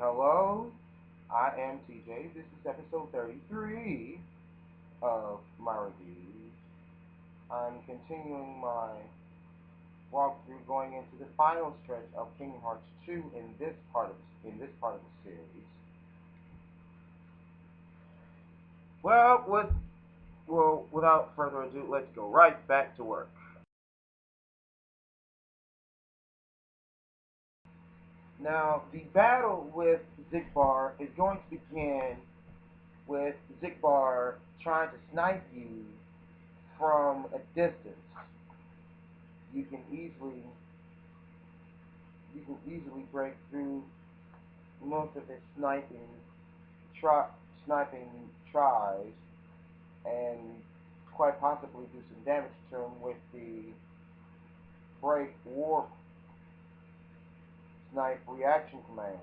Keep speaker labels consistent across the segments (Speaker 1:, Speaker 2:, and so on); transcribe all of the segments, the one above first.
Speaker 1: Hello, I am TJ. This is episode 33 of my reviews. I'm continuing my walkthrough going into the final stretch of Kingdom Hearts 2 in this part of the series. Without further ado, let's go right back to work. Now, the battle with Zigbar is going to begin with Zigbar trying to snipe you from a distance. You can easily you can easily break through most of his try, sniping tries and quite possibly do some damage to him with the break warp snipe reaction command.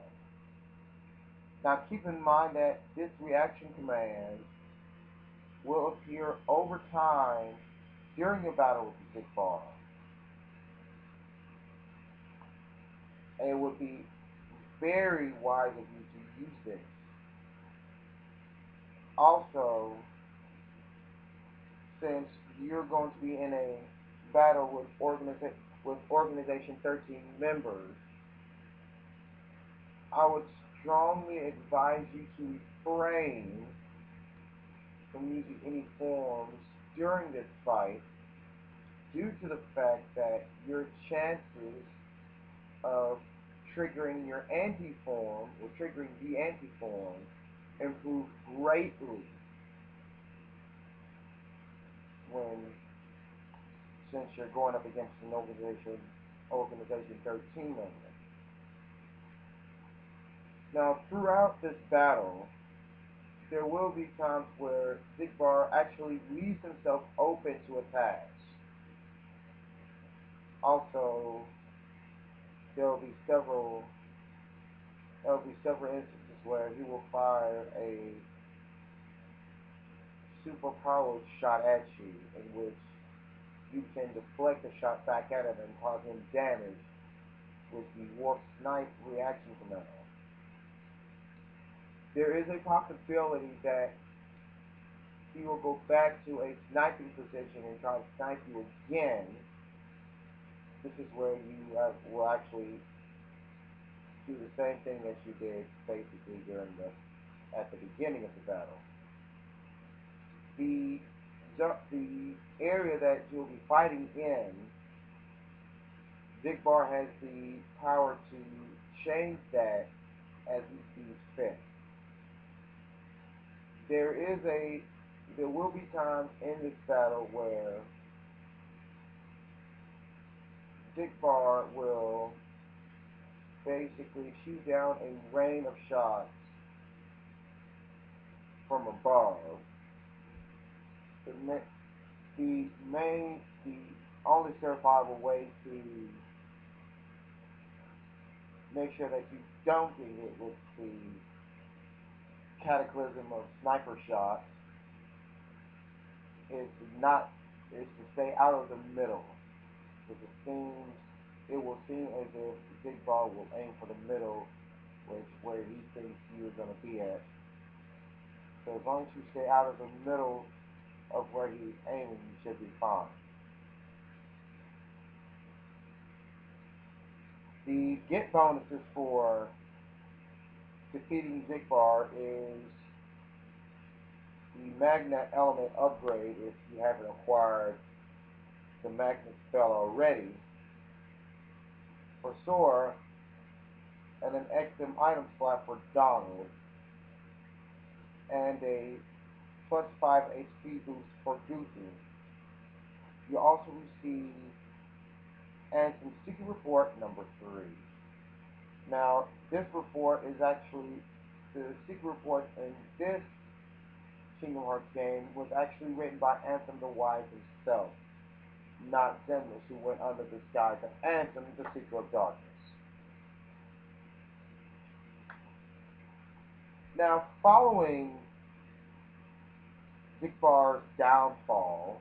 Speaker 1: Now keep in mind that this reaction command will appear over time during your battle with the Zigbar, and it would be very wise of you to use this. Also, since you're going to be in a battle with Organization 13 members, I would strongly advise you to refrain from using any forms during this fight due to the fact that your chances of triggering your anti-form or triggering the anti-form improve greatly when since you're going up against an organization 13 member. Now throughout this battle, there will be times where Zigbar actually leaves himself open to attacks. Also, there will be several instances where he will fire a super powered shot at you, in which you can deflect the shot back at him and cause him damage with the warp snipe reaction command. There is a possibility that he will go back to a sniping position and try to snipe you again. This is where you will actually do the same thing as you did basically at the beginning of the battle. The the area that you'll be fighting in, Zigbar has the power to change that as he sees fit. There is a there will be times in this battle where Zigbar will basically shoot down a rain of shots from above. The, the only certifiable way to make sure that you don't get hit with the cataclysm of sniper shots is to stay out of the middle. Because it will seem as if the Zigbar will aim for the middle, where he thinks you're going to be at. So as long as you stay out of the middle of where he's aiming, you should be fine. The get bonuses for defeating Zigbar is the Magnet Element upgrade if you haven't acquired the Magnet spell already for Sora, and an XM item slot for Donald, and a plus 5 HP boost for Goofy. You also receive Ansem Secret Report number 3. Now, this report is actually, the Secret Report in this Kingdom Hearts game was actually written by Ansem the Wise himself, not Xemnas, who went under the disguise of Ansem, the Seeker of Darkness. Now, following Zigbar's downfall,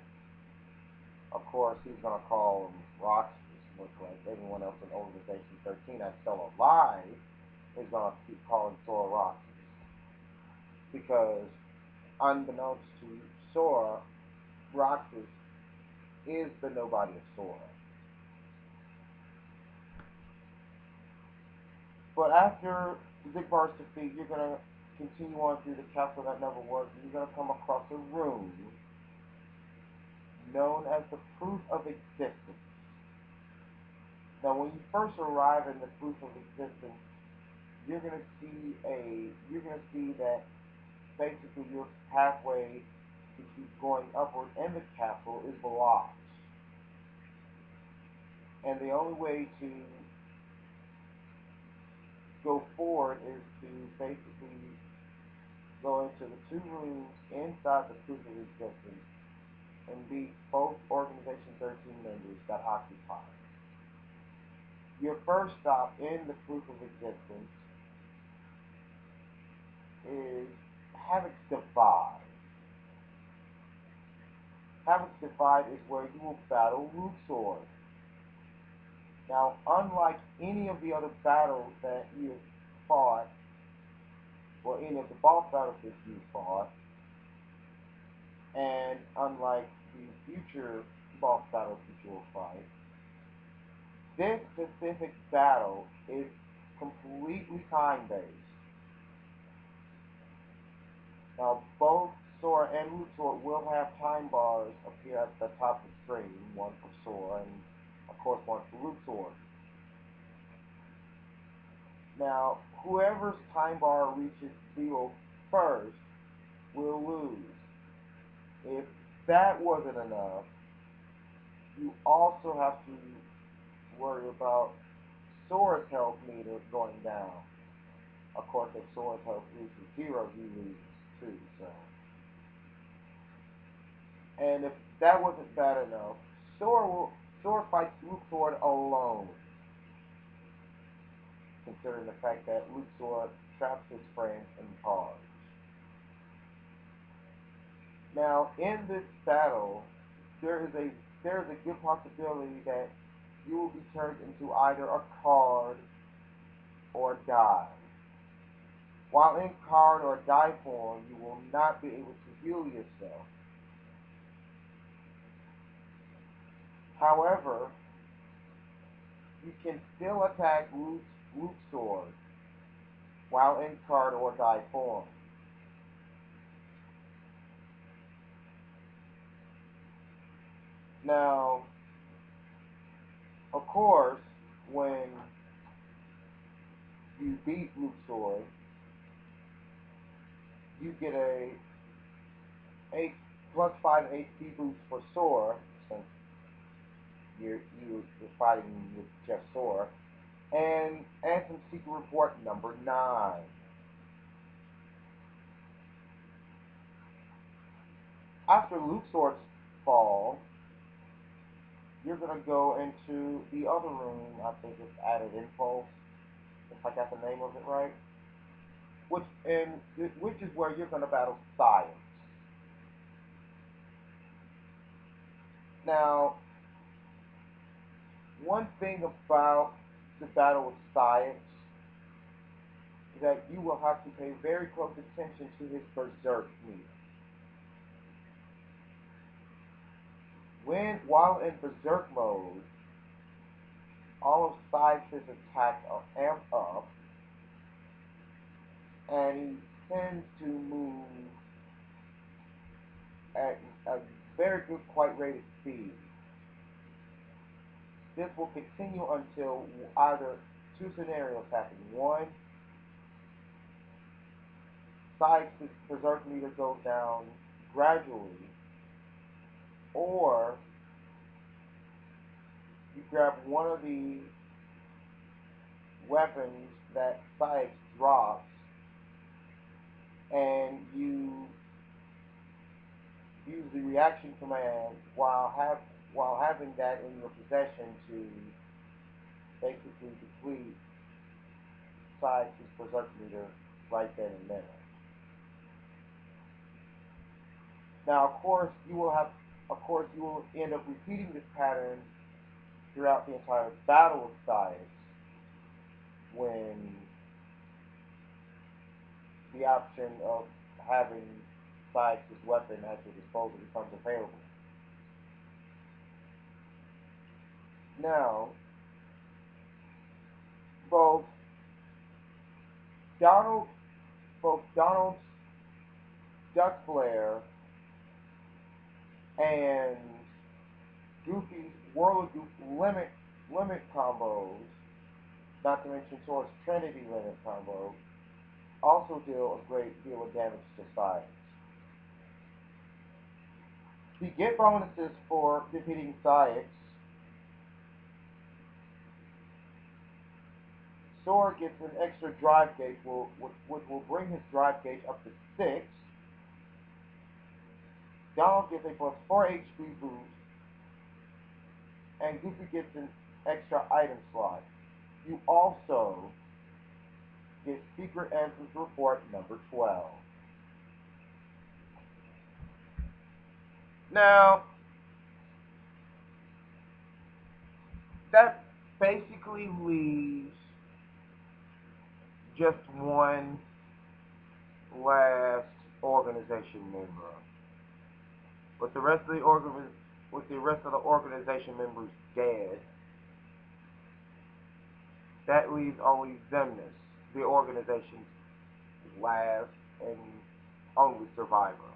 Speaker 1: of course, he's going to call him Roxas, much like everyone else in Organization 13 that's still alive. is going to keep calling Sora Roxas because, unbeknownst to Sora, Roxas is the nobody of Sora. But after Zigbar's defeat, you're going to continue on through the castle that never was, and you're going to come across a room known as the Proof of Existence. Now, when you first arrive in the Proof of Existence, you're gonna see that basically your pathway to keep going upward in the castle is blocked, and the only way to go forward is to basically go into the two rooms inside the Proof of Existence and beat both Organization 13 members that occupy it. Your first stop in the Proof of Existence is Havoc's Divide. Havoc's Divide is where you will battle Luxord. Now, unlike any of the other battles that you have fought, or any of the boss battles that you fought, and unlike the future boss battles that you will fight, this specific battle is completely time-based. Now, both Sora and Luxord will have time bars appear at the top of the screen, one for Sora and, of course, one for Luxord. Now, whoever's time bar reaches zero first will lose. If that wasn't enough, you also have to worry about Sora's health meter going down. Of course, if Sora's health reaches zero, he loses too. So, and if that wasn't bad enough, Sora fights Luxord alone, considering the fact that Luxord traps his friends in cars. Now, in this battle, there is a there is a good possibility that you will be turned into either a card or die. While in card or die form, you will not be able to heal yourself. However, you can still attack Luxord while in card or die form. Now, of course, when you beat Luxord, you get a 8 plus 5 HP boost for Sora, since you're fighting with just Sora, and Anthem Secret Report number 9. After Luxord's fall, you're gonna go into the other room. I think it's Added Impulse, if I got the name of it right. Which is where you're gonna battle Science. Now, one thing about the battle with Science is that you will have to pay very close attention to his Berserk meter. While in Berserk mode, all of Science's attacks are amped up, and he tends to move at a very good, quite rated speed. This will continue until either two scenarios happen. One, Science's Berserk meter goes down gradually, or you grab one of the weapons that Scythe drops, and you use the reaction command while having that in your possession to basically deplete Scythe's Berserk meter right then and there. Now, of course, you will end up repeating this pattern throughout the entire battle of Scythe when the option of having Sayex's weapon at your disposal becomes available. Now, both Donald, both Donald's Duck Flare and Goofy's World of Goof limit combos, not to mention Sora's Trinity limit combo, also deal a great deal of damage to Sayx. To get bonuses for defeating Sayx, Sora gets an extra drive gauge, which will bring his drive gauge up to 6. Donald gets a plus 4 HP boost, and Goofy gets an extra item slot. You also get Secret Answers Report number 12. Now, that basically leaves just one last organization member. With the rest of the organization members dead, that leaves only Xemnas, the organization's last and only survivor.